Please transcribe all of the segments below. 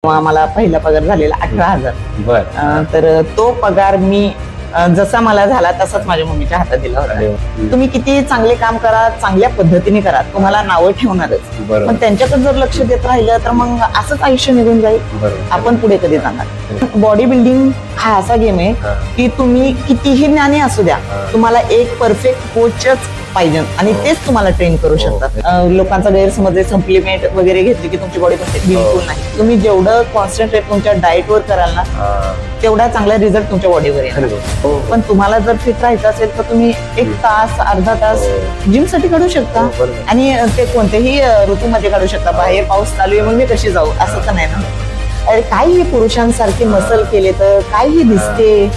मला पहिला पगार झालेला 18,000. बर. तर तो पगार मी जसा मला झाला तसाच माझ्या मम्मीच्या हातात दिला होता. तुम्ही किती चांगले काम करा, चांगल्या पद्धतीने करा, तुम्हाला नावं ठेवणारच. पण त्यांच्याकडे जर लक्ष देत राहिलं तर मग असंच आयुष्य निघून जाईल. आपण पुढे कधी जाणार? बॉडी बिल्डिंग हा असा गेम आहे की तुम्ही कितीही ज्ञानी असू द्या, तुम्हाला एक परफेक्ट कोचच पाहिजे आणि तेच तुम्हाला ट्रेन करू शकतात. लोकांचा गैरसमज आहे सप्लिमेंट वगैरे घेतली की तुमची बॉडी बनते, बिलकुल नाही. तुम्ही जेवढं कॉन्सन्ट्रेट तुमच्या डाएटवर कराल ना तेवढा चांगला रिझल्ट तुमच्या बॉडीवर येईल. पण तुम्हाला जर फिट राहायचं असेल तर तुम्ही 1 तास अर्धा तास जिम साठी काढू शकता आणि ते कोणत्याही ऋतूमध्ये काढू शकता. बाहेर पाऊस चालू आहे मग मी कशी जाऊ असं तर नाही ना. अरे काही पुरुषांसारखे मसल केले तर काही दिसते.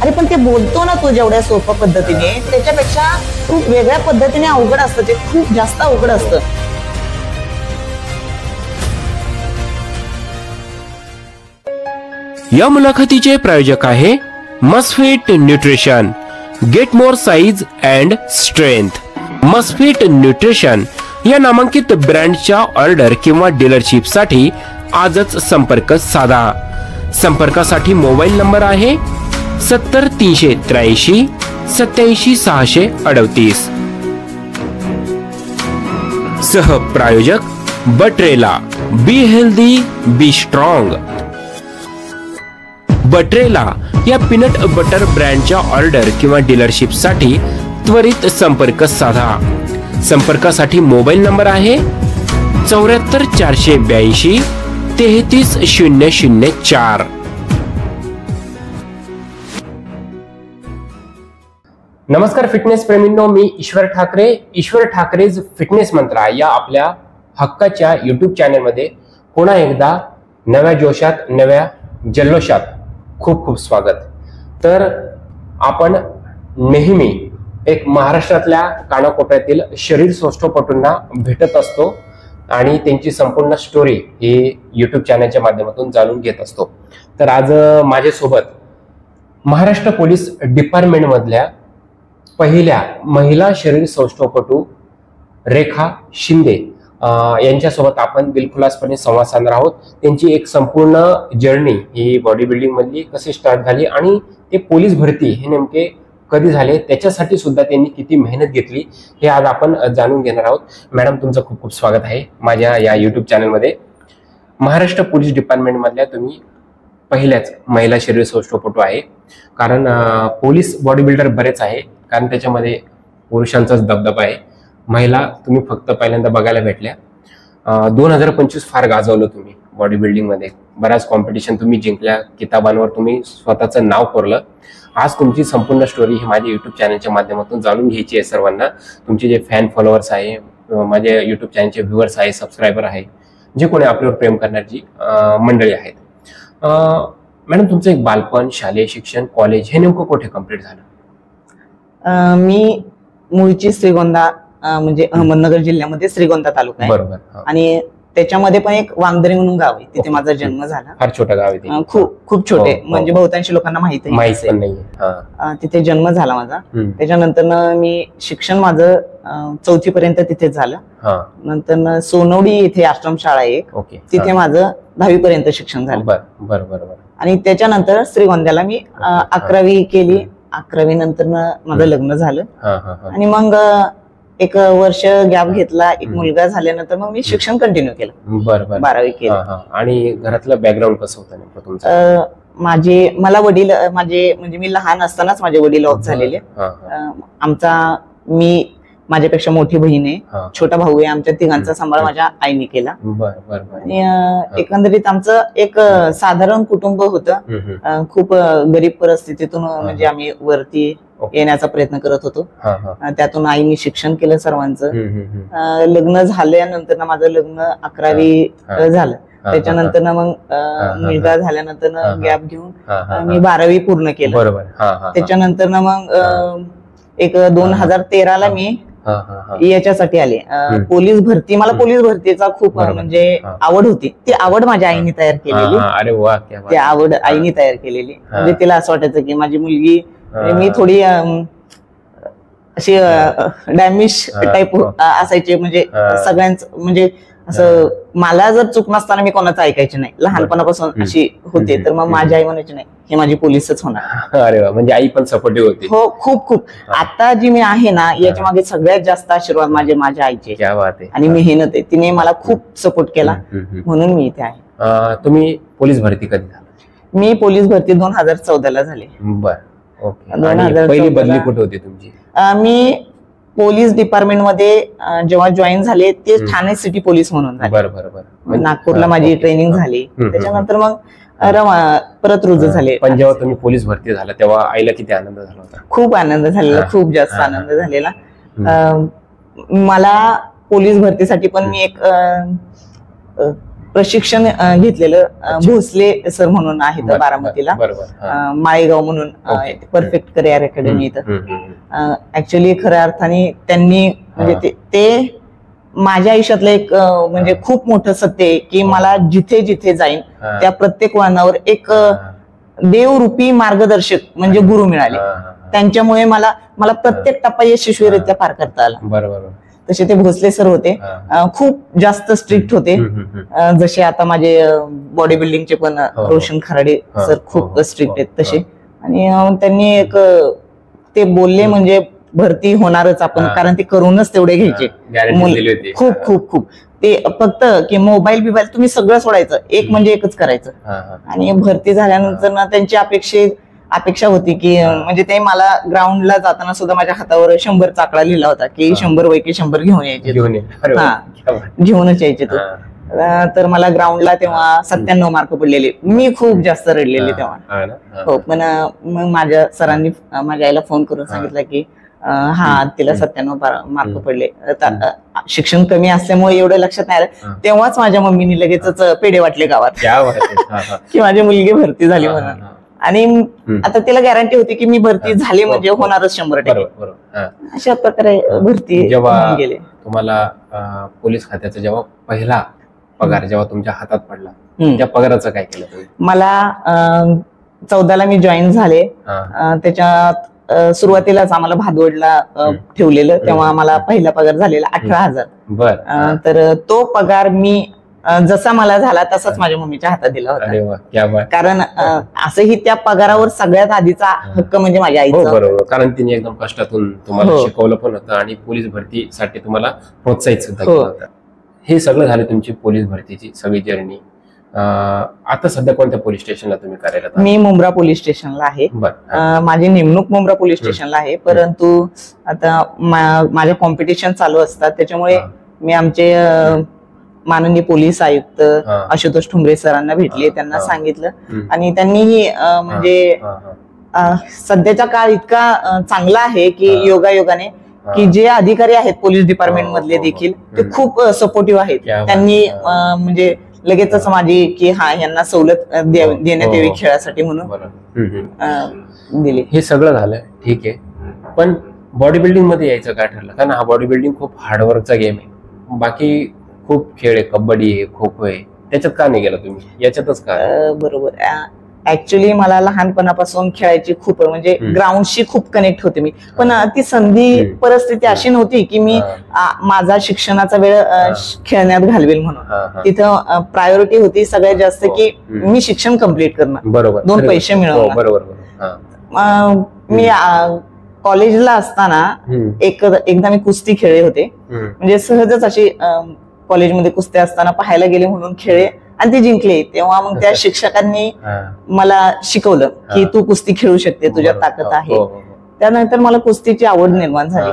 अरे पण ते बोलतो ना तो जेवढ्या सोप्या पद्धतीने त्याच्यापेक्षा खूप वेगळ्या पद्धतीने अवघड असतं, ते खूप जास्त अवघड असतं. या मुलाखतीचे प्रायोजक आहे Musfit nutrition. Get more size and strength. Musfit nutrition या नामांकित ब्रँडच्या ऑर्डर किंवा डीलरशिप साठी आजच संपर्क साधा. संपर्कासाठी मोबाईल नंबर आहे 70 383 87 638. सह प्रायोजक बट्रेला. Be healthy be strong. बट्रेला या पीनट बटर ब्रँडच्या ऑर्डर किंवा डीलरशिप साठी त्वरित संपर्क साधा. संपर्कासाठी मोबाईल नंबर आहे 74 482 33 004. नमस्कार फिटनेस प्रेमींनो, मी ईश्वर ठाकरे. ईश्वर ठाकरेज फिटनेस मंत्रा या आपल्या हक्काच्या युट्यूब चॅनलमध्ये पुन्हा एकदा नव्या जोशात नव्या जल्लोषात खूप खूप स्वागत. तर आपण नेहमी एक महाराष्ट्रातल्या कानाकोपऱ्यातील शरीर सौष्ठवपटूंना भेटत असतो आणि त्यांची संपूर्ण स्टोरी ही युट्यूब चॅनलच्या माध्यमातून जाणून घेत असतो. तर आज माझ्यासोबत महाराष्ट्र पोलीस डिपार्टमेंट मधल्या पहिल्या महिला शरीर सौष्ठवपटू रेखा शिंदे यांच्यासोबत आपण बिलकुलासपणे संवाद साधणार आहोत. त्यांची एक संपूर्ण जर्नी ही बॉडी बिल्डिंग मधली कशी स्टार्ट झाली आणि ते पोलीस भरती हे नेमके कधी झाले, त्याच्यासाठी सुद्धा त्यांनी किती मेहनत घेतली हे आज आपण जाणून घेणार आहोत. मॅडम, तुमचं खूप खूप स्वागत आहे माझ्या या युट्यूब चॅनलमध्ये. महाराष्ट्र पोलीस डिपार्टमेंट मधल्या तुम्ही पहिल्याच महिला शरीर सौष्ठवपटू आहे. कारण पोलीस बॉडी बिल्डर बरेच आहे, कारण त्याच्यामध्ये पुरुषांचाच दबदबा आहे. महिला तुम्ही फक्त पहिल्यांदा बघायला भेटल्या. 2025 फार गाजवलं तुम्ही बॉडी बिल्डिंग मध्ये. बऱ्याच कॉम्पिटिशन तुम्ही जिंकल्या, किताबांवर तुम्ही स्वतःचं नाव कोरलं. आज तुमची संपूर्ण स्टोरी ही माझ्या युट्यूब चॅनलच्या माध्यमातून जाणून घ्यायची आहे सर्वांना. तुमचे जे फॅन फॉलोअर्स आहे, माझ्या युट्यूब चॅनलचे व्ह्युअर्स आहे, सबस्क्रायबर आहे, जे कोणी आपल्यावर प्रेम करणारी मंडळी आहेत. मॅडम, तुमचं एक बालपण, शालेय शिक्षण, कॉलेज हे नेमकं कुठे कम्प्लीट झालं? मी मूळची श्रीगोंदा म्हणजे अहमदनगर जिल्ह्यामध्ये श्रीगोंदा तालुका आहे. बरोबर. आणि त्याच्यामध्ये पण एक वांगदरी म्हणून गाव आहे, तिथे माझा जन्म झाला. फार छोटं गाव आहे. खूप छोटे, म्हणजे बहुतांशी लोकांना माहित नाही. तिथे जन्म झाला माझा. त्याच्यानंतर मी शिक्षण माझं 4थी पर्यंत तिथेच झालं. नंतर सोनवडी इथे आश्रम शाळा आहे एक, तिथे माझं 10वी पर्यंत शिक्षण झालं. बरोबर. आणि त्याच्यानंतर श्रीगोंद्याला मी 11वी केली. 11वी नंतर माझं लग्न झालं आणि मग 1 वर्ष गॅप घेतला. एक मुलगा झाल्यानंतर मग मी शिक्षण कंटिन्यू केलं. 12वी केलं. आणि घरातलं बॅकग्राऊंड कसं होतं नेमकं तुमचं? मला वडील म्हणजे मी लहान असतानाच माझे वडील ऑफ झालेले. माझ्यापेक्षा मोठी बहीण आहे, छोटा भाऊ आहे. आमच्या तिघांचा सांभाळ माझ्या आईने केला. आणि एकंदरीत आमचं एक साधारण कुटुंब होतं. खूप गरीब परिस्थितीतून म्हणजे आम्ही वरती येण्याचा प्रयत्न करत होतो. त्यातून आईने शिक्षण केलं सर्वांचं. लग्न झाल्यानंतर माझं लग्न 11वी झालं. त्याच्यानंतर मग मुलगा झाल्यानंतर गॅप घेऊन मी 12वी पूर्ण केलं. त्याच्यानंतर मग एक 2013ला मी याच्यासाठी आले पोलीस भरती. मला पोलीस भरतीचा खूप म्हणजे आवड होती. ती आवड माझ्या आईने तयार केलेली. अरे वा, ती आवड आईने तयार केलेली. म्हणजे तिला असं वाटायचं की माझी मुलगी, मी थोडी अशी डॅमिश टाईप असायचे. म्हणजे सगळ्यांच म्हणजे असं मला जर चूक नसताना मी कोणाचं ऐकायचे नाही, लहानपणापासून अशी होते. तर मग माझी आई म्हणायची नाही हे माझी पोलीसच होणार. अरे वा, म्हणजे आई पण सपोर्टिव्ह होती. हो, खूप खूप. आता जी मी आहे ना याच्या मागे सगळ्यात जास्त आशीर्वाद माझ्या आईचे. क्या बात आहे. आणि मेहनत आहे, तिने मला खूप सपोर्ट केला म्हणून मी इथे आहे. तुम्ही पोलीस भरती कधी झाला? मी पोलीस भरती 2014 झाले. बर, ओके. 2014 पहिली बदली कुठे होती तुमची? मी पोलीस डिपार्टमेंट मध्ये जेव्हा जॉईन झाले ते ठाणे सिटी पोलीस म्हणून झाले. बरोबर. नागपूरला माझी ट्रेनिंग झाली, त्याच्यानंतर मग परत रुजू झाले. पण जेव्हा तुम्ही पोलीस भरती झाला तेव्हा आईला किती आनंद झाला होता? खूप आनंद झालेला, खूप जास्त आनंद झालेला. मला पोलीस भरतीसाठी पण मी एक प्रशिक्षण घेतलेलं. भोसले सर म्हणून आहेत बारामतीला, माळेगाव म्हणून परफेक्ट करिअर अकॅडमी इथं. ऍक्च्युली खऱ्या अर्थाने त्यांनी म्हणजे ते माझ्या आयुष्यातलं एक म्हणजे खूप मोठं सत्य आहे की मला जिथे जिथे जाईन त्या प्रत्येक वळणावर एक देवरूपी मार्गदर्शक म्हणजे गुरु मिळाले. त्यांच्यामुळे मला प्रत्येक टप्पा यशस्वीरित्या पार करता आला. बरोबर. तसे ते भोसले सर होते, खूप जास्त स्ट्रिक्ट होते. जसे आता माझे बॉडी बिल्डिंगचे पण रोशन खराडे सर खूप स्ट्रिक्ट आहेत तसे. आणि त्यांनी एक ते बोलले म्हणजे भरती होणारच आपण, कारण ते करूनच तेवढे घ्यायचे. खूप खूप खूप ते फक्त की मोबाईल तुम्ही सगळं सोडायचं, एक म्हणजे एकच करायचं. आणि भरती झाल्यानंतर ना त्यांची अपेक्षा होती की म्हणजे ते मला ग्राउंडला जाताना सुद्धा माझ्या हातावर 100 चाकडा लिहिला होता की 100 पैकी 100 घेऊन यायचे, घेऊनच यायचे तो. तर मला ग्राउंडला तेव्हा 97 मार्क पडलेले. मी खूप जास्त रडलेले तेव्हा. हो, पण मग माझ्या सरांनी माझ्या आईला फोन करून सांगितलं की हा तिला 97 मार्क पडले. शिक्षण कमी असल्यामुळे एवढं लक्षात नाही आलं. तेव्हाच माझ्या मम्मीने लगेचच पेढे वाटले गावात की माझी मुलगी भरती झाली म्हणून. आणि आता तिला गॅरंटी होती की मी भरती झाली म्हणजे होणारच 100%. अशा प्रकारे भरती गेले. तुम्हाला पोलीस खात्याचा जेव्हा पहिला पगार जेव्हा तुमच्या हातात पडला त्या पगाराचं काय केलं तुम्ही? मला 14ला मी जॉईन झाले. त्याच्यात सुरुवातीलाच आम्हाला भादवडला ठेवलेलं, तेव्हा मला पहिला पगार झालेला 18,000. बर. तर तो पगार मी जसा मला झाला तसाच माझ्या मम्मीच्या हातात दिला होता. कारण असंही त्या पगारावर सगळ्यात आधीचा हक्क म्हणजे माझ्या आईचा. बरोबर, कारण तिने एकदम कष्टातून तुम्हाला शिकवलं पण होतं आणि पोलीस भरतीसाठी तुम्हाला प्रोत्साहित सुद्धा केलं होतं. हे सगळं झालं तुमची पोलीस भरतीची सगळी जर्नी. आता सध्या कोणत्या पोलीस स्टेशनला तुम्ही कार्यरत? मी मुंब्रा पोलीस स्टेशनला आहे. माझी नेमणूक मुंब्रा पोलीस स्टेशनला आहे, परंतु आता माझ्या कॉम्पिटिशन चालू असतात त्याच्यामुळे मी आमचे माननीय पोलीस आयुक्त आशुतोष ठुंबरे सरांना भेटले, त्यांना सांगितलं. आणि त्यांनीही म्हणजे सध्याचा काळ इतका चांगला आहे की योगायोगाने की जे अधिकारी आहेत पोलीस डिपार्टमेंट मधले देखील ते खूप सपोर्टिव्ह आहेत. त्यांनी म्हणजे लगेचच माझी की हा यांना सवलत देण्यात यावी खेळासाठी म्हणून दिली. हे सगळं झालं ठीक आहे, पण बॉडी बिल्डिंग मध्ये यायचं काय ठरलं? कारण हा बॉडी बिल्डिंग खूप हार्डवर्कचा गेम आहे. बाकी खूप खेळ आहे, कबड्डी आहे, खो खो आहे, त्याच्यात का नाही गेला तुम्ही? याच्यातच का? बरोबर. ऍक्च्युली मला लहानपणापासून खेळायची खूप म्हणजे ग्राउंडशी खूप कनेक्ट होते मी, पण ती संधी परिस्थिती अशी नव्हती की मी माझा शिक्षणाचा वेळ खेळण्यात घालवेल म्हणून. तिथं प्रायोरिटी होती सगळ्यात जास्त की मी शिक्षण कम्प्लीट करणं, बरोबर, 2 पैसे मिळवणं. बरोबर. मी कॉलेजला असताना एकदा मी कुस्ती खेळले होते. म्हणजे सहजच अशी कॉलेजमध्ये कुस्त्या असताना पाहायला गेले म्हणून खेळले आणि ते जिंकले. तेव्हा मग त्या शिक्षकांनी मला शिकवलं की तू कुस्ती खेळू शकते, तुझ्यात ताकद आहे. त्यानंतर मला कुस्तीची आवड निर्माण झाली.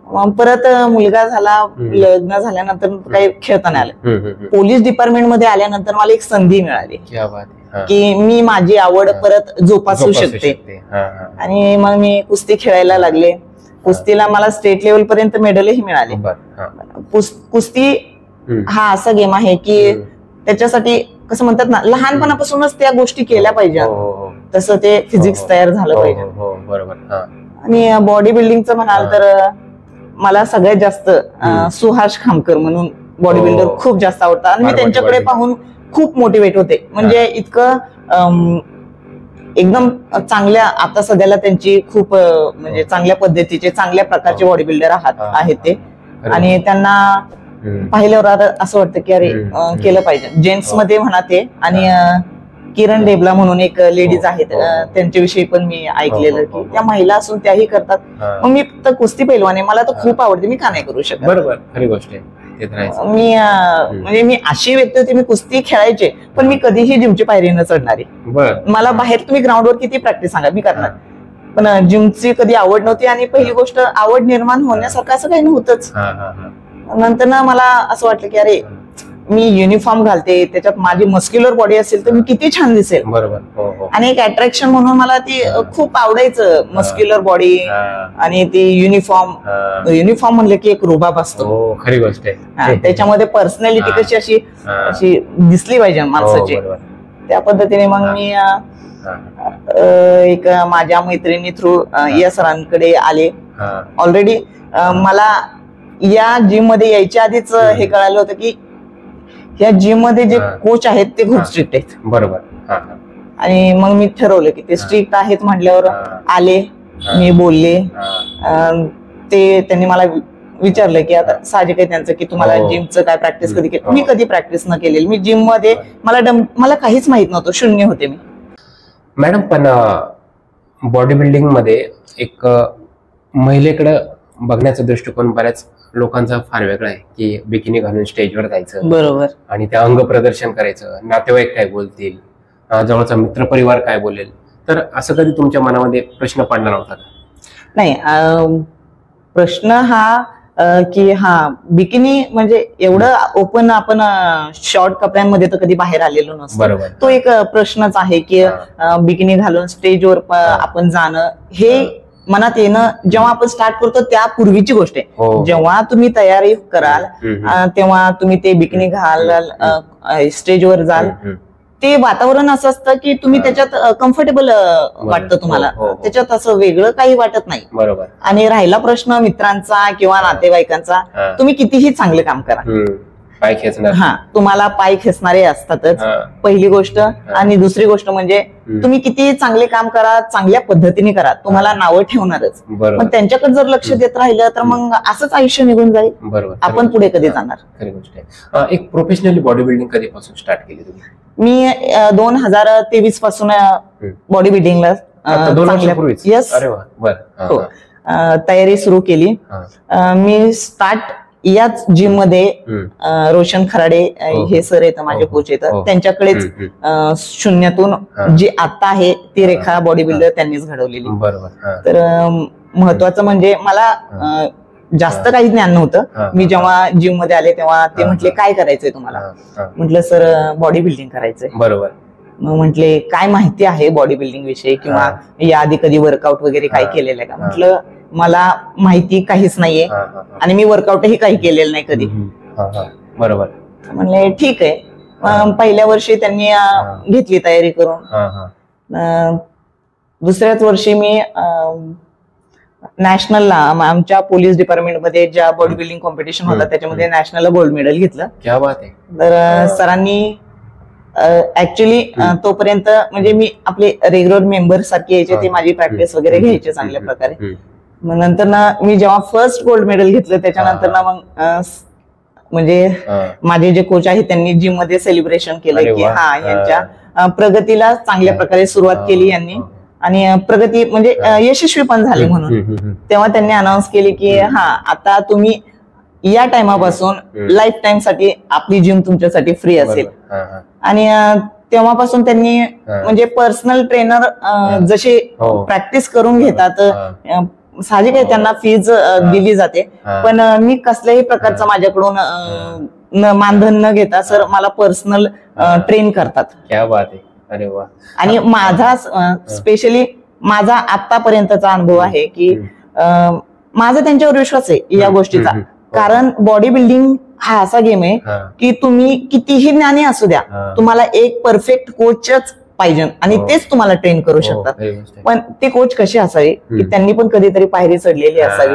मग परत मुलगा झाला, लग्न झाल्यानंतर काही खेळता नाही आलं. पोलीस डिपार्टमेंट मध्ये आल्यानंतर मला एक संधी मिळाली की मी माझी आवड परत जोपासू शकते. आणि मग मी कुस्ती खेळायला लागले. कुस्तीला मला स्टेट लेवल पर्यंत मेडलही मिळाले. कुस्ती हा असा गेम आहे की त्याच्यासाठी कसं म्हणतात ना, लहानपणापासूनच त्या गोष्टी केल्या पाहिजे, तसं ते फिजिक्स तयार झालं पाहिजे. बरोबर. आणि बॉडी बिल्डिंगचं म्हणाल तर मला सगळ्यात जास्त सुहास खामकर म्हणून बॉडी बिल्डर खूप जास्त आवडतात. आणि मी त्यांच्याकडे पाहून खूप मोटिवेट होते. म्हणजे इतकं एकदम चांगल्या, आता सध्याला त्यांची खूप म्हणजे चांगल्या पद्धतीचे चांगल्या प्रकारचे बॉडी बिल्डर आहेत ते. आणि त्यांना पाहिल्यावर आता असं वाटतं की अरे केलं पाहिजे. जेंट्स मध्ये म्हणा ते, आणि किरण डेबला म्हणून एक लेडीज आहेत, त्यांच्याविषयी पण मी ऐकलेलं की त्या महिला असून त्याही करतात. मग मी तर कुस्ती पैलवान आहे, मला तर खूप आवडते, मी का नाही करू शकत. बरोबर, खरी गोष्ट आहे. मी म्हणजे मी अशी व्यक्ती होती, मी कुस्ती खेळायचे पण मी कधीही जिमची पायरी न चढणारी. मला बाहेर तुम्ही ग्राउंडवर किती प्रॅक्टिस सांगा मी करणार, पण जिमची कधी आवड नव्हती. आणि पहिली गोष्ट आवड निर्माण होण्यासारखं असं काही नव्हतंच. नंतर ना मला असं वाटलं की अरे मी युनिफॉर्म घालते, त्याच्यात माझी मस्क्युलर बॉडी असेल तर मी किती छान दिसेल. बरोबर. आणि एक अट्रॅक्शन म्हणून मला ती खूप आवडायचं, मस्क्युलर बॉडी आणि ती युनिफॉर्म म्हणलं की एक रुबाब असतो. खरी गोष्ट आहे. त्याच्यामध्ये पर्सनॅलिटी कशी अशी दिसली पाहिजे माणसाची, त्या पद्धतीने मग मी एक माझ्या मैत्रिणी थ्रू या सरांकडे आले. ऑलरेडी मला या जिम मध्ये यायच्या आधीच हे कळालं होतं की या जिम मध्ये जे कोच आहेत ते खूप स्ट्रिक्ट आहेत. बरोबर. आणि मग मी ठरवलं की ते स्ट्रिक्ट आहेत म्हटल्यावर आले, मी बोलले. ते त्यांनी मला विचारलं की आता साहजिक आहे त्यांचं की तुम्हाला जिमचं काय प्रॅक्टिस कधी केली. मी कधी प्रॅक्टिस न केलेली, मी जिम मध्ये मला काहीच माहित नव्हतं, शून्य होते मी. मॅडम, पण बॉडी बिल्डिंग मध्ये एक महिलेकडे बघण्याचा दृष्टिकोन बऱ्याच लोकांचा फार वेगळा आहे की बिकिनी घालून स्टेजवर जायचं, बरोबर, आणि त्या अंग प्रदर्शन करायचं, नातेवाईक काय बोलतील, जवळचा मित्रपरिवार काय बोलेल. तर असं कधी तुमच्या मनामध्ये प्रश्न पडला नव्हता का? नाही, प्रश्न हा की बिकिनी म्हणजे एवढं ओपन आपण शॉर्ट कपड्यांमध्ये तर कधी बाहेर आलेलो नसतो. तो एक प्रश्नच आहे की बिकिनी घालून स्टेजवर आपण जाणं हे मनात येणं जेव्हा आपण स्टार्ट करतो त्या पूर्वीची गोष्ट आहे. जेव्हा तुम्ही तयारी कराल तेव्हा तुम्ही ते बिकिनी घालाल, स्टेजवर जाल, ते वातावरण असं असतं की तुम्ही त्याच्यात कम्फर्टेबल वाटतं तुम्हाला, त्याच्यात असं वेगळं काही वाटत नाही. बरोबर. आणि राहिला प्रश्न मित्रांचा किंवा नातेवाईकांचा, तुम्ही कितीही चांगले काम करा, पाय खेचणार, तुम्हाला पाय खेचणारे असतातच, पहिली गोष्ट. आणि दुसरी गोष्ट म्हणजे तुम्ही किती चांगले काम करा, चांगल्या पद्धतीने करा, तुम्हाला नावं ठेवणारच. पण त्यांच्याकडे जर लक्ष देत राहिलं तर मग असंच आयुष्य निघून जाईल. बरोबर. आपण पुढे कधी जाणार. खरी गोष्ट आहे. एक प्रोफेशनली बॉडी बिल्डिंग कधीपासून स्टार्ट केली तुम्ही? मी 2023 पासून बॉडी बिल्डिंगला तयारी सुरू केली. मी स्टार्ट याच जिम मध्ये रोशन खराडे हे सर येतं, माझे कोच येतं, त्यांच्याकडेच शून्यातून जी आता आहे ती रेखा बॉडी बिल्डर त्यांनीच घडवलेली. बरोबर. तर महत्वाचं म्हणजे मला जास्त काही ज्ञान नव्हतं. मी जेव्हा जिम मध्ये आले तेव्हा ते म्हटले काय करायचंय तुम्हाला? म्हटलं सर बॉडी बिल्डिंग करायचंय. बरोबर. मग म्हटले काय माहिती आहे बॉडी बिल्डिंग विषयी किंवा याआधी कधी वर्कआउट वगैरे काय केलेलं आहे का? म्हटलं मला माहिती काहीच नाहीये आणि मी वर्कआउटही काही केलेलं नाही कधी. बरोबर. म्हणले ठीक आहे. पहिल्या वर्षी त्यांनी घेतली तयारी करून. दुसऱ्याच वर्षी मी नॅशनलला आमच्या पोलीस डिपार्टमेंटमध्ये ज्या बॉडी बिल्डिंग कॉम्पिटिशन होता त्याच्यामध्ये नॅशनलला गोल्ड मेडल घेतलं. क्या बात आहे. तर सरांनी ऍक्च्युली तोपर्यंत म्हणजे मी आपले रेग्युलर मेंबर सारखे यायचे, ते माझी प्रॅक्टिस वगैरे घ्यायचे चांगल्या प्रकारे. मग नंतर ना मी जेव्हा फर्स्ट गोल्ड मेडल घेतलं त्याच्यानंतर ना मग म्हणजे माझे जे कोच आहेत त्यांनी जिम मध्ये सेलिब्रेशन केलं की यांच्या प्रगतीला चांगल्या प्रकारे सुरुवात केली यांनी आणि प्रगती म्हणजे यशस्वी पण झाली म्हणून. तेव्हा त्यांनी अनाऊन्स केली की आता तुम्ही या टाइमापासून लाईफ टाइम साठी आपली जिम तुमच्यासाठी फ्री असेल. आणि तेव्हापासून त्यांनी म्हणजे पर्सनल ट्रेनर जसे प्रॅक्टिस करून घेतात, साहजिक आहे त्यांना फीज दिली जाते, पण मी कसल्याही प्रकारचा माझ्याकडून मानधन न घेता सर मला पर्सनल ट्रेन करतात. क्या बात आहे. अरे वा. आणि माझा स्पेशली माझा आतापर्यंतचा अनुभव आहे की माझा त्यांच्यावर विश्वास आहे या गोष्टीचा. कारण बॉडी बिल्डिंग हा असा गेम आहे की तुम्ही कितीही ज्ञानी असू द्या, तुम्हाला एक परफेक्ट कोचच पाहिजे आणि तेच तुम्हाला ट्रेन करू शकतात. पण ते कोच कसे असावे की त्यांनी पण कधीतरी पायरी चढलेली असावी,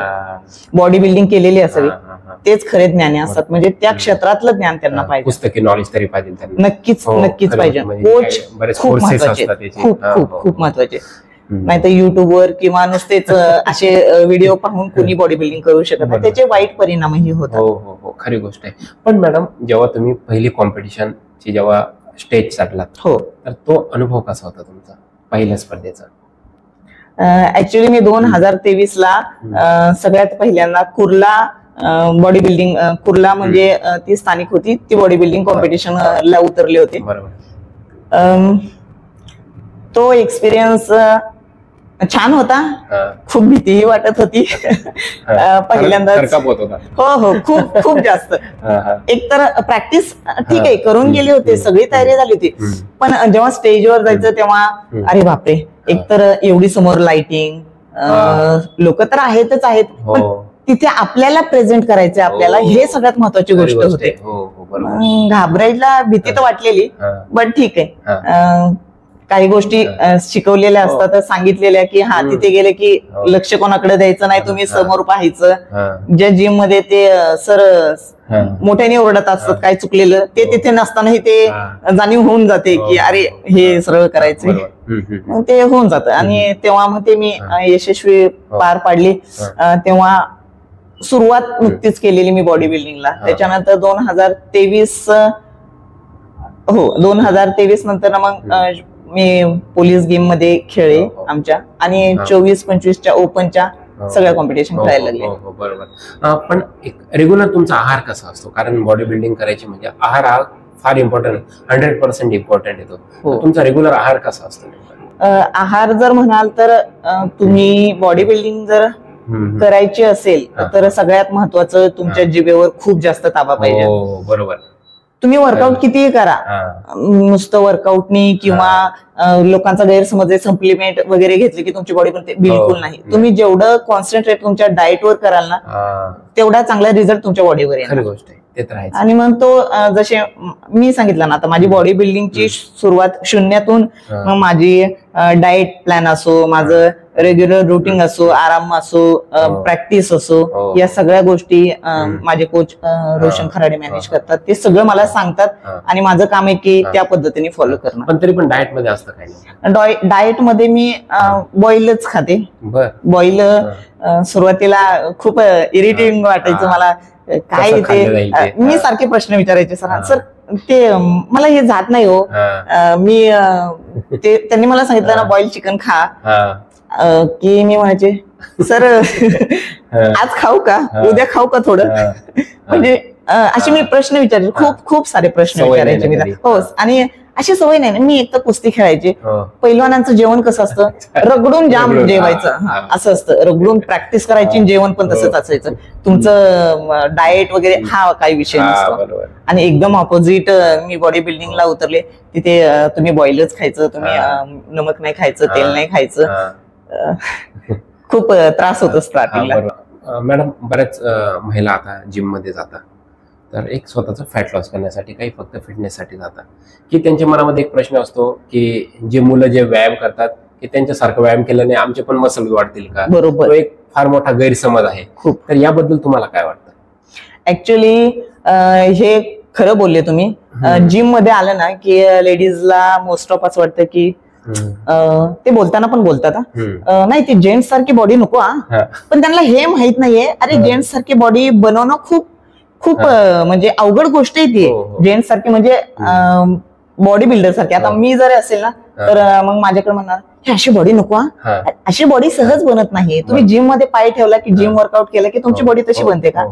बॉडी बिल्डिंग केलेली असावी, तेच खरे ज्ञानी असतात. म्हणजे त्या क्षेत्रातलं ज्ञान त्यांना पाहिजे, पुस्तकी नॉलेज तरी पाहिजे. नक्कीच पाहिजे. कोच खूप महत्वाचे, खूप महत्वाचे. नाहीतर युट्यूबवर किंवा नुसतेच असे व्हिडिओ पाहून कुणी बॉडी बिल्डिंग करू शकत नाही, त्याचे वाईट परिणामही होतात. हो हो हो, खरी गोष्ट आहे. पण मॅडम, जेव्हा तुम्ही पहिली कॉम्पिटिशनची जेव्हा स्टेज चढलात, हो, तर तो अनुभव कसा होता तुमचा पहिल्या स्पर्धेचा? ऍक्च्युली मी 2023 ला सगळ्यात पहिल्यांदा कुर्ला बॉडी बिल्डिंग, कुर्ला म्हणजे ती स्थानिक होती, ती बॉडी बिल्डिंग कॉम्पिटिशन ला उतरले होते. बरोबर. तो एक्सपिरियन्स छान होता. खूप भीतीही वाटत होती पहिल्यांदा. हो हो, खूप खूप जास्त. एक तर प्रॅक्टिस ठीक आहे, करून गेले होते, सगळी तयारी झाली होती, पण जेव्हा स्टेजवर जायचं तेव्हा अरे बापरे, एक तर एवढी समोर लाइटिंग, लोक तर आहेतच आहेत, पण तिथे आपल्याला प्रेझेंट करायचंय आपल्याला, हे सगळ्यात महत्वाची गोष्ट होते. घाबरायला भीती तर वाटलेली, पण ठीक आहे, काही गोष्टी शिकवलेल्या असतात, सांगितलेल्या की हा तिथे गेले की लक्ष कोणाकडे द्यायचं नाही, तुम्ही समोर पाहायचं. ज्या जिम मध्ये ते सर मोठ्याने ओरडत असतात काय चुकलेलं, ते तिथे नसतानाही ते जाणीव होऊन जाते की अरे हे सरळ करायचंय, मग ते होऊन जातं. आणि तेव्हा मग ते मी यशस्वी पार पाडली. तेव्हा सुरुवात नुकतीच केलेली मी बॉडी बिल्डिंगला. त्याच्यानंतर 2023 नंतर मग मी पोलीस गेम मध्ये खेळले आमच्या, आणि 24-25च्या ओपनच्या सगळ्या कॉम्पिटिशन खेळायला लागले. बरोबर. पण एक रेग्युलर तुमचा आहार कसा असतो? कारण बॉडी बिल्डिंग करायची म्हणजे आहार हा फार इम्पॉर्टंट, 100% इम्पॉर्टंट येतो. तुमचा रेग्युलर आहार कसा असतो? आहार जर म्हणाल तर तुम्ही बॉडी बिल्डिंग जर करायची असेल तर सगळ्यात महत्वाचं तुमच्या जिभेवर खूप जास्त ताबा पाहिजे. बरोबर. तुम्ही वर्कआउट कितीही करा, नुसतं वर्कआउटनी किंवा लोकांचा गैरसमज आहे सप्लिमेंट वगैरे घेतले की तुमची बॉडी बनते, बिलकुल नाही. तुम्ही जेवढं कॉन्सन्ट्रेट तुमच्या डाएटवर कराल ना, तेवढा चांगला रिझल्ट तुमच्या बॉडीवर येईल. आणि मग तो जसे मी सांगितलं ना, आता माझी बॉडी बिल्डिंगची सुरुवात शून्यातून, मग माझी डाएट प्लॅन असो, माझं रेग्युलर रुटीन असो, आराम असो, प्रॅक्टिस असो, या सगळ्या गोष्टी माझे कोच रोशन खराडे मॅनेज करतात. ते सगळं मला सांगतात आणि माझं काम आहे की त्या पद्धतीने फॉलो करणं. पण तरी पण डाएट मध्ये असतं काय? डाएट मध्ये मी बॉईलच खाते. बॉईल सुरुवातीला खूप इरिटेटिंग वाटायचं मला, काय ते मी सारखे प्रश्न विचारायचे सर ते मला हे जात नाही हो. मी ते त्यांनी मला सांगितलं ना बॉईल चिकन खा, की मी म्हणायचे सर आज खाऊ का, उद्या खाऊ का थोडं, म्हणजे असे मी प्रश्न विचारायचे, खूप खूप सारे प्रश्न विचारायचे मी. हो, आणि अशी सवय नाही. मी एक तर कुस्ती खेळायची, पैलवानांचं जेवण कसं असतं, रगडून जाम जेवायचं असं असतं, रगडून प्रॅक्टिस करायची, जेवण पण तसंच असायचं. तुमचं डाएट वगैरे हा काही विषय नसतो. आणि एकदम ऑपोजिट मी बॉडी बिल्डिंगला उतरले, तिथे तुम्ही बॉईलच खायचं, तुम्ही नमक नाही खायचं, तेल नाही खायचं, खूप त्रास होतो स्टार्टिंगला. मॅडम, बऱ्याच महिला आता जिम मध्ये जातात, तर एक स्वतःचा फॅट लॉस करण्यासाठी, काही फक्त फिटनेससाठी जातात, की त्यांच्या मनामध्ये एक प्रश्न असतो की जे मुलं जे व्यायाम करतात की त्यांच्यासारखं व्यायाम केल्याने आमचे पण मसल वाढतील का? बरोबर. एक फार मोठा गैरसमज आहे खूप. तर याबद्दल तुम्हाला काय वाटतं? ऍक्च्युली हे खरं बोलले तुम्ही. जिम मध्ये आलं ना की लेडीजला मोस्ट ऑफ असं वाटतं की ते बोलताना पण बोलतात नाही ती जेंट्स सारखी बॉडी नको, पण त्यांना हे माहित नाहीये अरे जेंट्स सारखी बॉडी बनवणं खूप खूप म्हणजे अवघड गोष्ट आहे ती. जेंट्स सारखी म्हणजे बॉडी बिल्डर सारखी. आता मी जर असेल ना तर मग माझ्याकडे म्हणणार हे अशी बॉडी नको, अशी बॉडी सहज बनत नाही. तुम्ही जिम मध्ये पाय ठेवला की जिम वर्कआउट केला की तुमची बॉडी तशी बनते का?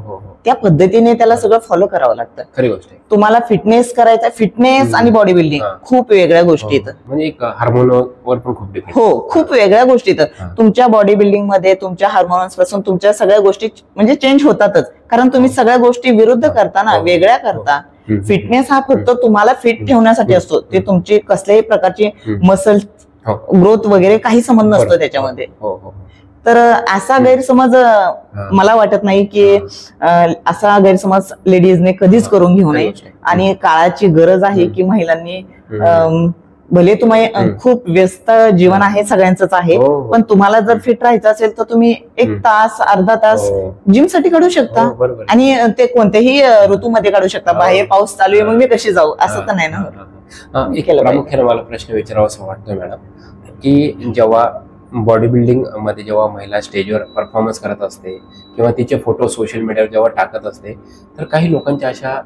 त्या पद्धतीने त्याला सगळं फॉलो करावं लागतं. खरी गोष्ट आहे. तुम्हाला फिटनेस करायचा, फिटनेस आणि बॉडी बिल्डिंग खूप वेगळ्या गोष्टी आहेत. म्हणजे एक हार्मोनवर पण खूप डिपेंड. हो, खूप वेगळ्या गोष्टी आहेत. तुमच्या बॉडी बिल्डिंग मध्ये तुमच्या हार्मोन्स पासून तुमच्या सगळ्या गोष्टी म्हणजे चेंज होतातच, कारण तुम्ही सगळ्या गोष्टी विरुद्ध करता ना, वेगळ्या करता. फिटनेस हा फक्त तुम्हाला फिट ठेवण्यासाठी असतो. ते तुमची कसल्याही प्रकारची मसल ग्रोथ वगैरे काही संबंध नसतो त्याच्यामध्ये. तर असा गैरसमज मला वाटत नाही की असा गैरसमज लेडीजने कधीच करून घेऊ नये. आणि काळाची गरज आहे की महिलांनी भले तुम्ही खूप व्यस्त जीवन आहे सगळ्यांचंच आहे, पण तुम्हाला जर फिट राहायचं असेल तर तुम्ही 1 तास अर्धा तास जिम साठी काढू शकता. आणि ते कोणत्याही ऋतूमध्ये काढू शकता. बाहेर पाऊस चालू आहे मग मी कशी जाऊ असं तर नाही ना. एक प्रामुख्याने मला प्रश्न विचारावा असं वाटतोय मॅडम, की जेव्हा बॉडी बिल्डिंग मध्ये जेव्हा महिला स्टेजवर परफॉर्मन्स करत असते किंवा तिचे फोटो सोशल मीडियावर जेव्हा टाकत असते, तर काही लोकांच्या अशा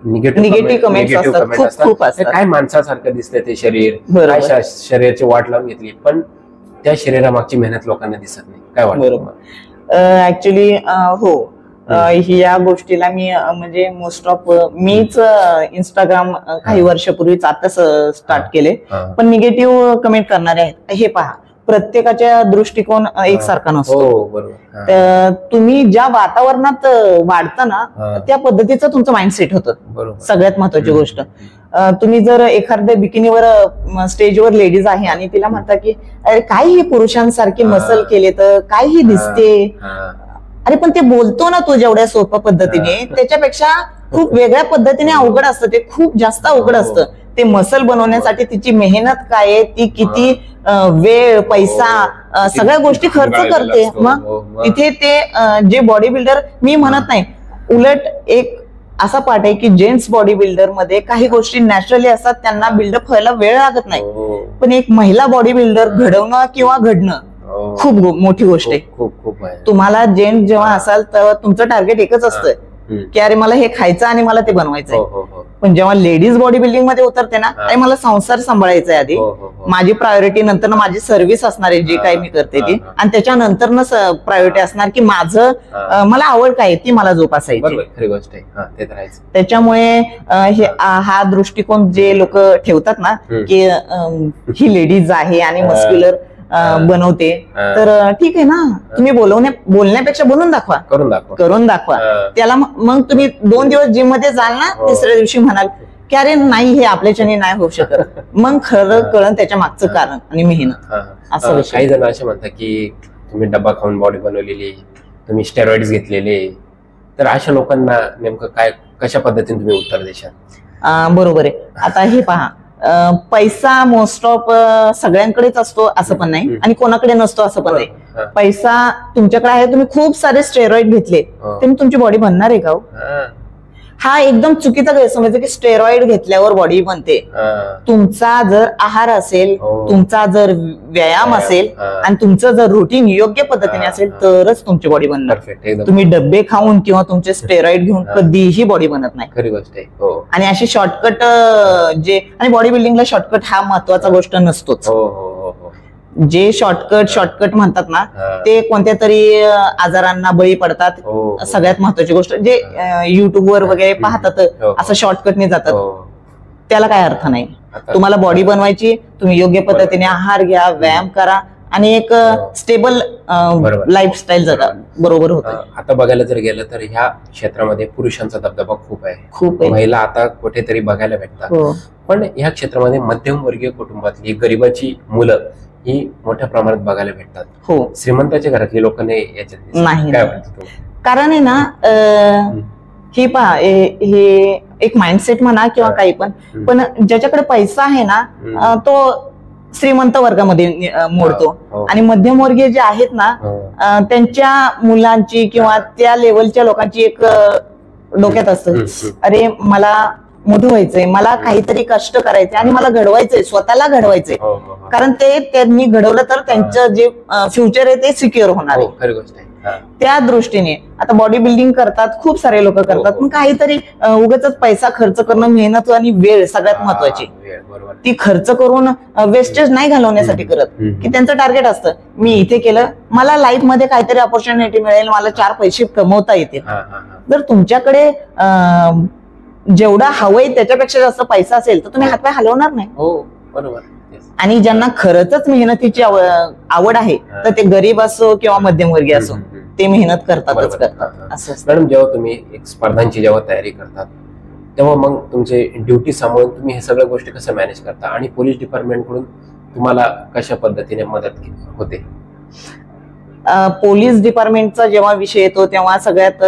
निगेटिव्ह कमेंट्स असतात. काय माणसासारखं दिसतंय ते शरीर, काय शरीराची वाट लावून घेतली, पण त्या शरीरामागची मेहनत लोकांना दिसत नाही. काय वाटतं? ऍक्च्युली हो, या गोष्टीला मी म्हणजे मोस्ट ऑफ मीच इंस्टाग्राम काही वर्षापूर्वीच आता स्टार्ट केले, पण निगेटिव्ह कमेंट करणारे आहेत. हे पहा, प्रत्येकाच्या दृष्टिकोन एकसारखा नसतो. तुम्ही ज्या वातावरणात वाढता ना, त्या पद्धतीचं तुमचं माइंडसेट होतं. सगळ्यात महत्वाची गोष्ट, तुम्ही जर एखाद्या बिकिनीवर स्टेजवर लेडीज आहे आणि तिला म्हणता की अरे काय हे पुरुषांसारखे मसल केले तर काय हे दिसते, अरे पण ते बोलतो ना तो जेवढ्या सोप्या पद्धतीने, त्याच्यापेक्षा खूप वेगळ्या पद्धतीने अवघड असतं. ते खूप जास्त अवघड असतं. ते मसल बनवण्यासाठी तिची मेहनत काय आहे, ती किती वेळ, पैसा, सगळ्या गोष्टी खर्च करते. मग तिथे ते जे बॉडी बिल्डर, मी म्हणत नाही, उलट एक असा पार्ट आहे की जेंट्स बॉडी बिल्डर मध्ये काही गोष्टी नॅचरली असतात, त्यांना बिल्डअप व्हायला वेळ लागत नाही. पण एक महिला बॉडी बिल्डर घडवणं किंवा घडणं खूप मोठी गोष्ट आहे. तुम्हाला जेंट्स जेव्हा असाल तेव्हा तुमचं टार्गेट एकच असतं की अरे मला हे खायचं आणि मला ते बनवायचंय. पण जेव्हा लेडीज बॉडी बिल्डिंग मध्ये उतरते ना, अरे मला संसार सांभाळायचा आहे आधी, माझी प्रायोरिटी नंतर माझी सर्व्हिस असणार आहे जे काही मी करते ती, आणि त्याच्यानंतर प्रायोरिटी असणार की माझं मला आवड काय ती मला जोपासायची. त्याच्यामुळे हा दृष्टिकोन जे लोक ठेवतात ना की ही लेडीज आहे आणि मस्क्युलर बनवते, तर ठीक आहे ना, तुम्ही बोलण्यापेक्षा करून दाखवा. त्याला मग तुम्ही 2 दिवस जिम मध्ये जाल ना, तिसऱ्या दिवशी म्हणाल की अरे नाही, हे आपल्याच्याने नाही होऊ शकत. मग खरं कळण त्याच्या मागचं कारण आणि मेहनत. असं काही जण असे म्हणतात की तुम्ही डब्बा खाऊन बॉडी बनवलेली, तुम्ही स्टेरॉइड्स घेतलेले, तर अशा लोकांना नेमकं काय, कशा पद्धतीने तुम्ही उत्तर देशाल? बरोबर आहे. आता हे पहा, पैसा मोस्ट ऑफ सगळ्यांकडेच असतो असं पण नाही, आणि कोणाकडे नसतो असं पण नाही. पैसा तुमच्याकडे आहे, तुम्ही खूप सारे स्टेरॉइड घेतले, तुम्ही तुमची बॉडी बनणार आहे का? हा एकदम चुकीचा गैरसमज की स्टेरॉइड घेतल्यावर बॉडी बनते. तुमचा जर आहार असेल, तुमचा जर व्यायाम असेल आणि तुमचं जर रुटीन योग्य पद्धतीने असेल तरच तुमची बॉडी बनणार. तुम्ही डब्बे खाऊन किंवा तुमचे स्टेरॉइड घेऊन कधीही बॉडी बनत नाही. खरी गोष्ट आहे. आणि अशी शॉर्टकट जे, आणि बॉडी बिल्डिंगला शॉर्टकट हा महत्वाचा गोष्ट नसतोच. जे शॉर्टकट म्हणतात ना, ते कोणत्या तरी आजारांना बळी पडतात. सगळ्यात महत्वाची गोष्ट, जे युट्यूबवर वगैरे पाहतात असं शॉर्टकटने जातात, त्याला काय अर्थ नाही. तुम्हाला बॉडी बनवायची, तुम्ही योग्य पद्धतीने आहार घ्या, व्यायाम करा आणि एक स्टेबल लाईफस्टाईल जगा, बरोबर होतं. आता बघायला जर गेलं तर ह्या क्षेत्रामध्ये पुरुषांचा दबदबा खूप आहे. महिला आता कुठेतरी बघायला भेटतात, पण ह्या क्षेत्रामध्ये मध्यमवर्गीय कुटुंबातली गरिबाची मुलं ही मोठ्या प्रमाणात बघायला भेटतात. श्रीमंताच्या घरातली लोक याच्यात नाही. कारण आहे ना, हे पहा, हे एक माइंडसेट म्हणा किंवा काही पण ज्याच्याकडे पैसा आहे ना, तो श्रीमंत वर्गामध्ये मोडतो. आणि मध्यमवर्गीय जे आहेत ना, त्यांच्या मुलांची किंवा त्या लेवलच्या लोकांची एक डोक्यात असतं, अरे मला मोठं व्हायचंय, मला काहीतरी कष्ट करायचंय आणि मला घडवायचंय, स्वतःला घडवायचंय. कारण ते त्यांनी घडवलं तर त्यांचं जे फ्युचर आहे ते सिक्युअर होणार आहे. त्या दृष्टीने आता बॉडी बिल्डिंग करतात, खूप सारे लोक करतात, पण काहीतरी उगाचच पैसा खर्च करणं, मेहनत आणि वेळ सगळ्यात महत्वाची, ती खर्च करून वेस्टेज नाही घालवण्यासाठी करत. की त्यांचं टार्गेट असतं, मी इथे केलं, मला लाईफ मध्ये काहीतरी ऑपॉर्च्युनिटी मिळेल, मला 4 पैसे कमवता येतील. जर तुमच्याकडे जेवढा हवंय त्याच्यापेक्षा जास्त पैसा असेल तर तुम्ही हातपाय हलवणार नाही. बरोबर. आणि ज्यांना खरंच मेहनतीची आवड आहे, तर ते गरीब असो किंवा मध्यमवर्गीय असो, ते मेहनत करतातच करतात. असं. मॅडम, जेव्हा तुम्ही एक स्पर्धांची जेव्हा तयारी करतात, तेव्हा मग तुमचे ड्युटी सांभाळून तुम्ही हे सगळ्या गोष्टी कसं मॅनेज करता, आणि पोलीस डिपार्टमेंट कडून तुम्हाला कशा पद्धतीने मदत होते? पोलीस डिपार्टमेंटचा जेव्हा विषय येतो तेव्हा सगळ्यात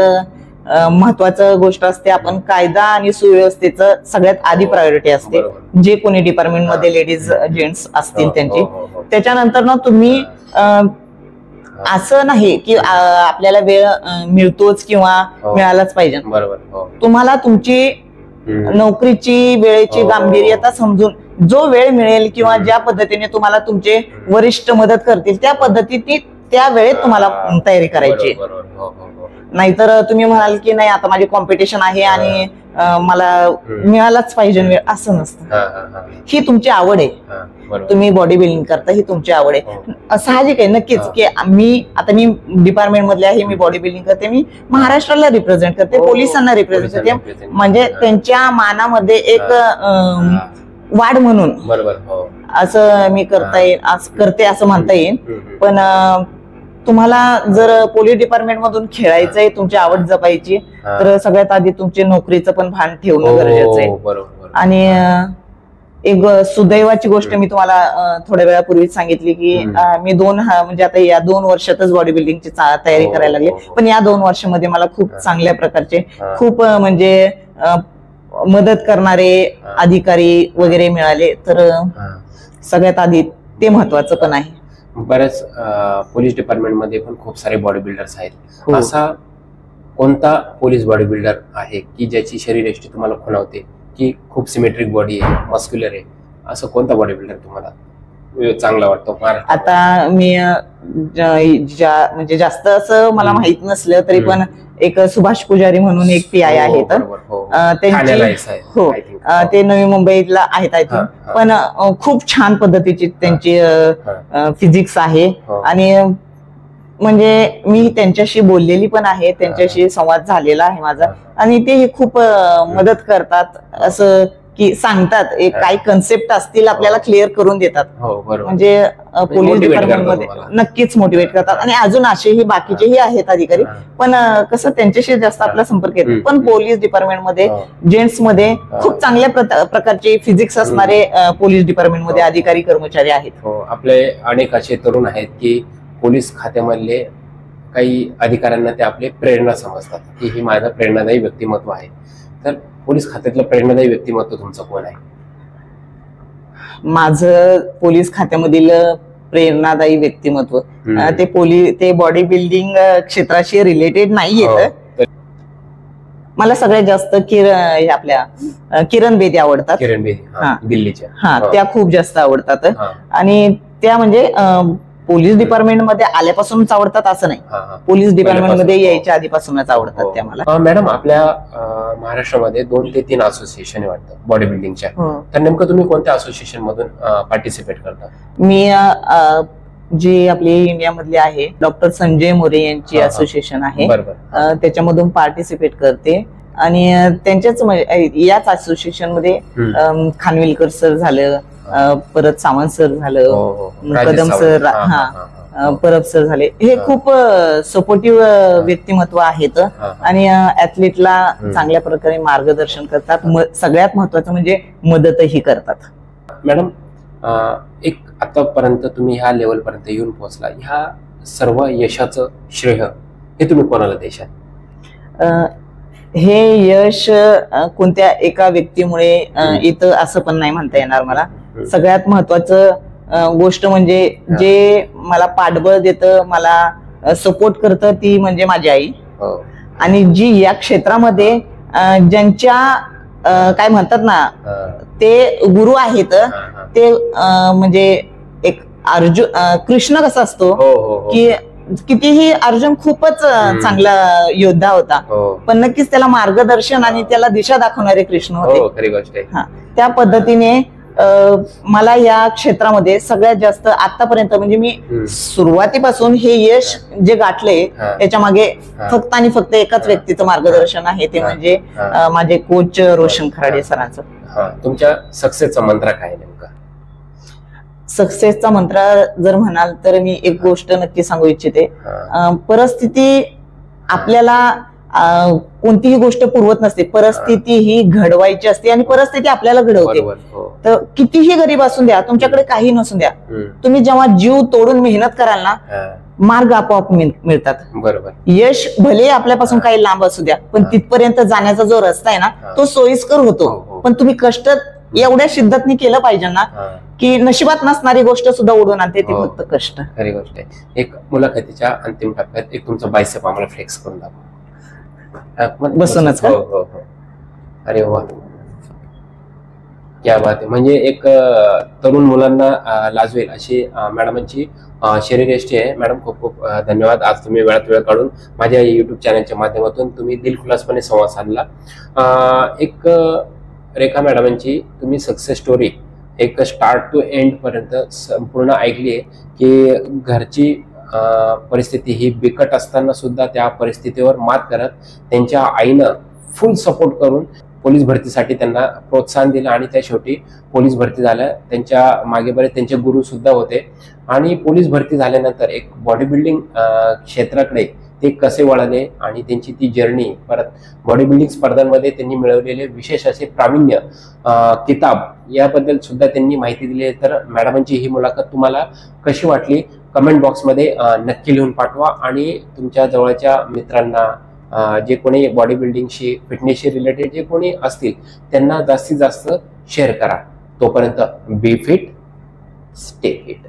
महत्वाचं गोष्ट असते, आपण कायदा आणि सुव्यवस्थेचं सगळ्यात आधी प्रायोरिटी असते. जे कोणी डिपार्टमेंट मध्ये लेडीज जेंट्स असतील त्यांची. त्याच्यानंतर ना तुम्ही असं नाही की आपल्याला वेळ मिळतोच किंवा मिळालाच पाहिजे. तुम्हाला तुमची नोकरीची वेळेची गांभीर्यता समजून जो वेळ मिळेल किंवा ज्या पद्धतीने तुम्हाला तुमचे वरिष्ठ मदत करतील त्या पद्धतीने त्या वेळेत तुम्हाला तयारी करायची. नाहीतर तुम्ही म्हणाल की नाही आता माझी कॉम्पिटिशन आहे आणि मला मिळालाच पाहिजे वेळ, असं नसतं. ही तुमची आवड आहे, तुम्ही बॉडी बिल्डिंग करता, ही तुमची आवड आहे. साहजिक आहे नक्कीच की मी डिपार्टमेंट मधले आहे, मी बॉडी बिल्डिंग करते, मी महाराष्ट्राला रिप्रेझेंट करते, पोलिसांना रिप्रेझेंट करते, म्हणजे त्यांच्या मानामध्ये एक वाढ म्हणून असं मी करते असं म्हणता येईल. पण तुम्हाला जर पोलीस डिपार्टमेंट मधून खेळायचंय, तुमची आवड जपायची, तर सगळ्यात आधी तुमचे नोकरीचं पण भान ठेवणं गरजेचं आहे. आणि एक सुदैवाची गोष्ट मी तुम्हाला थोड्या वेळापूर्वीच सांगितली की मी म्हणजे आता या 2 वर्षातच बॉडी बिल्डिंगची तयारी करायला लागली. पण या 2 वर्षामध्ये मला खूप चांगल्या प्रकारचे खूप म्हणजे मदत करणारे अधिकारी वगैरे मिळाले, तर सगळ्यात आधी ते महत्वाचं पण आहे. बऱ्याच पोलीस डिपार्टमेंट मध्ये पण खूप सारे बॉडी बिल्डर्स आहेत. असा कोणता पोलीस बॉडी बिल्डर आहे की ज्याची शरीरयष्टी तुम्हाला खुणावते, की खूप सिमेट्रिक बॉडी आहे, मस्क्युलर आहे, असं कोणता बॉडी बिल्डर तुम्हाला चांगला वाटतो? आता मी म्हणजे जास्त असं मला माहित नसलं तरी पण एक सुभाष पुजारी म्हणून एक PI आहेत, ते नवी मुंबईला आहेत आय थिंक. पण खूप छान पद्धतीची त्यांची फिजिक्स आहे. आणि म्हणजे मी त्यांच्याशी बोललेली पण आहे, त्यांच्याशी संवाद झालेला आहे माझा. आणि ते खूप मदत करतात, असं की सांगतात काही कन्सेप्ट असतील आपल्याला क्लिअर करून देतात. म्हणजे पोलीस डिपार्टमेंटमध्ये नक्कीच मोटिवेट करतात. आणि अजून असेही बाकीचेही आहेत अधिकारी, पण कसं त्यांच्याशी जास्त आपला संपर्क येतो. पण पोलीस डिपार्टमेंटमध्ये जेंट्स मध्ये खूप चांगल्या प्रकारचे फिजिक्स असणारे पोलीस डिपार्टमेंटमध्ये अधिकारी कर्मचारी आहेत. आपले अनेक असे तरुण आहेत की पोलीस खात्यामधले काही अधिकाऱ्यांना ते आपले प्रेरणा समजतात की ही माझं प्रेरणादायी व्यक्तिमत्व आहे. तर पोलीस खात्यातलं प्रेरणादायी व्यक्तिमत्व तुमचं कोण आहे? माझं पोलीस खात्यामधील प्रेरणादायी व्यक्तिमत्व ते बॉडी बिल्डिंग क्षेत्राशी रिलेटेड नाही येत. मला सगळ्यात जास्त आपल्या किरण बेदी आवडतात. किरण बेदी दिल्लीच्या, त्या खूप जास्त आवडतात. आणि त्या म्हणजे पोलीस डिपार्टमेंट मध्ये आल्यापासूनच आवडतात असं नाही, पोलीस डिपार्टमेंट मध्ये यायच्या आधीपासूनच आवडतात त्या मला. मॅडम, आपल्या महाराष्ट्रामध्ये 2 ते 3 असोसिएशन आहे वाटतं बॉडी बिल्डिंगच्या. तर नेमकं तुम्ही कोणत्या असोसिएशन मधून पार्टिसिपेट करता? मी जी आपली इंडियामधली आहे डॉक्टर संजय मोरे यांची असोसिएशन आहे, त्याच्यामधून पार्टिसिपेट करते. आणि त्यांच्याच याच असोसिएशन मध्ये खानविलकर सर झालं, परत सावंत सर झालं, कदम सर, परब सर झाले. हे खूप सपोर्टिव्ह व्यक्तिमत्व आहेत आणि ऍथलीटला चांगल्या प्रकारे मार्गदर्शन करतात. सगळ्यात महत्वाचं म्हणजे मदतही करतात. मॅडम, एक आतापर्यंत तुम्ही ह्या लेवल पर्यंत येऊन पोहोचला, ह्या सर्व यशाचं श्रेय हे तुम्ही कोणाला देशाल? हे यश कोणत्या एका व्यक्तीमुळे येतं असं पण नाही म्हणता येणार मला. सगळ्यात महत्वाचं गोष्ट म्हणजे जे मला पाठबळ देतं, मला सपोर्ट करतं, ती म्हणजे माझी आई. आणि जी या क्षेत्रामध्ये ज्यांच्या काय म्हणतात ना ते गुरु आहेत, ते म्हणजे एक कृष्ण कसा असतो की कितीही अर्जुन खूपच चांगला योद्धा होता, पण नक्कीच त्याला मार्गदर्शन आणि त्याला दिशा दाखवणारे कृष्ण होते. त्या पद्धतीने मला या क्षेत्रामध्ये सगळ्यात जास्त आतापर्यंत म्हणजे मी सुरुवातीपासून हे यश जे गाठले त्याच्या मागे फक्त आणि फक्त एकाच व्यक्तीचं मार्गदर्शन आहे, ते म्हणजे माझे कोच रोशन खराडे सरांचं. तुमच्या सक्सेसचा मंत्र काय नेमका? सक्सेसचा मंत्र जर म्हणाल तर मी एक गोष्ट नक्की सांगू इच्छिते. परिस्थिती आपल्याला कोणतीही गोष्ट पुरवत नसते, परिस्थिती ही घडवायची असते आणि परिस्थिती आपल्याला घडवते. तर कितीही गरीब असून द्या, तुमच्याकडे काही नसून द्या, तुम्ही जेव्हा जीव तोडून मेहनत कराल ना, मार्ग आपोआप मिळतात. बरोबर. यश भले आपल्यापासून काही लांब असू द्या, पण तिथपर्यंत जाण्याचा जो रस्ता आहे ना तो सोयीस्कर होतो. पण तुम्ही कष्ट एवढ्या शिद्दतने केलं पाहिजे ना की नशिबात नसणारी गोष्ट सुद्धा ओढून आणते, ती फक्त कष्ट. खरी गोष्ट आहे. एक मुलाखतीच्या अंतिम टप्प्यात एक तुमचं बायसेप आम्हाला फ्लेक्स करून दाखवा. बसूनच का? अरे वा, क्या बात आहे. म्हणजे एक तरुण मुलांना लाजवेल अशी मॅडमांची शरीरयष्टी आहे. मॅडम खूप खूप धन्यवाद. आज तुम्ही वेळात वेळ काढून माझ्या युट्यूब चॅनलच्या माध्यमातून तुम्ही दिलखुलासपणे संवाद साधला. एक रेखा मॅडमांची तुम्ही सक्सेस स्टोरी एक स्टार्ट टू एंड पर्यंत संपूर्ण ऐकली आहे की घरची परिस्थिती ही बिकट असताना सुद्धा त्या परिस्थितीवर मात करत त्यांच्या आईनं फुल सपोर्ट करून पोलीस भरतीसाठी त्यांना प्रोत्साहन दिलं आणि त्या शेवटी पोलीस भरती झाल्या. त्यांच्या मागे बरेच त्यांचे गुरु सुद्धा होते आणि पोलीस भरती झाल्यानंतर एक बॉडी बिल्डिंग क्षेत्राकडे ते कसे वळाले आणि त्यांची ती जर्नी परत बॉडी बिल्डिंग स्पर्धांमध्ये त्यांनी मिळवलेले विशेष असे प्रावीण्य किताब याबद्दल सुद्धा त्यांनी माहिती दिली. तर मॅडमांची ही मुलाखत तुम्हाला कशी वाटली कमेंट बॉक्समध्ये नक्की लिहून पाठवा आणि तुमच्या जवळच्या मित्रांना जे कोणी बॉडी बिल्डिंगशी फिटनेसशी रिलेटेड जे कोणी असतील त्यांना जास्तीत जास्त शेअर करा. तोपर्यंत बी फिट स्टे फिट.